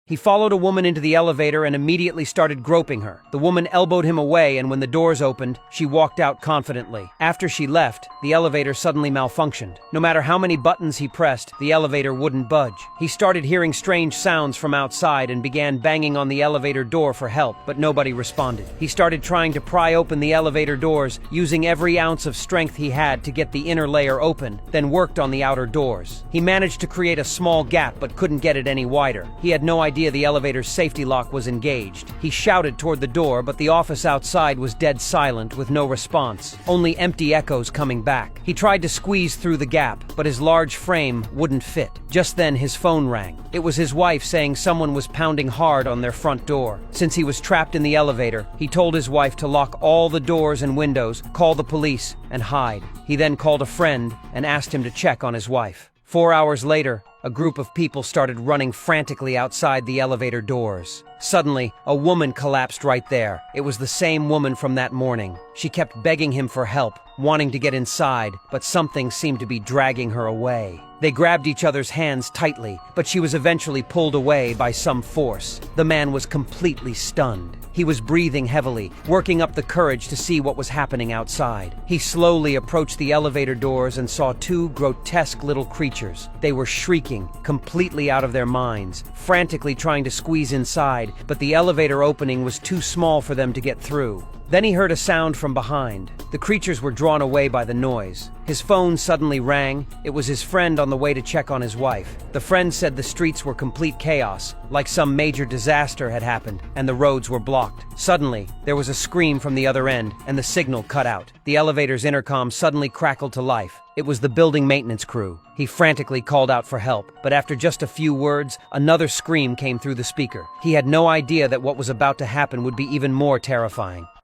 He followed a woman into the elevator and immediately started groping her. The woman elbowed him away, and when the doors opened, she walked out confidently. After she left, the elevator suddenly malfunctioned. No matter how many buttons he pressed, the elevator wouldn't budge. He started hearing strange sounds from outside and began banging on the elevator door for help, but nobody responded. He started trying to pry open the elevator doors, using every ounce of strength he had to get the inner layer open, then worked on the outer doors. He managed to create a small gap but couldn't get it any wider. He had no idea the elevator's safety lock was engaged. He shouted toward the door, but the office outside was dead silent with no response, only empty echoes coming back. He tried to squeeze through the gap, but his large frame wouldn't fit. Just then his phone rang. It was his wife saying someone was pounding hard on their front door. Since he was trapped in the elevator, he told his wife to lock all the doors and windows, call the police, and hide. He then called a friend and asked him to check on his wife. 4 hours later, a group of people started running frantically outside the elevator doors. Suddenly, a woman collapsed right there. It was the same woman from that morning. She kept begging him for help, wanting to get inside, but something seemed to be dragging her away. They grabbed each other's hands tightly, but she was eventually pulled away by some force. The man was completely stunned. He was breathing heavily, working up the courage to see what was happening outside. He slowly approached the elevator doors and saw two grotesque little creatures. They were shrieking, completely out of their minds, frantically trying to squeeze inside, but the elevator opening was too small for them to get through. Then he heard a sound from behind. The creatures were drawn away by the noise. His phone suddenly rang. It was his friend on the way to check on his wife. The friend said the streets were complete chaos, like some major disaster had happened, and the roads were blocked. Suddenly, there was a scream from the other end, and the signal cut out. The elevator's intercom suddenly crackled to life. It was the building maintenance crew. He frantically called out for help, but after just a few words, another scream came through the speaker. He had no idea that what was about to happen would be even more terrifying.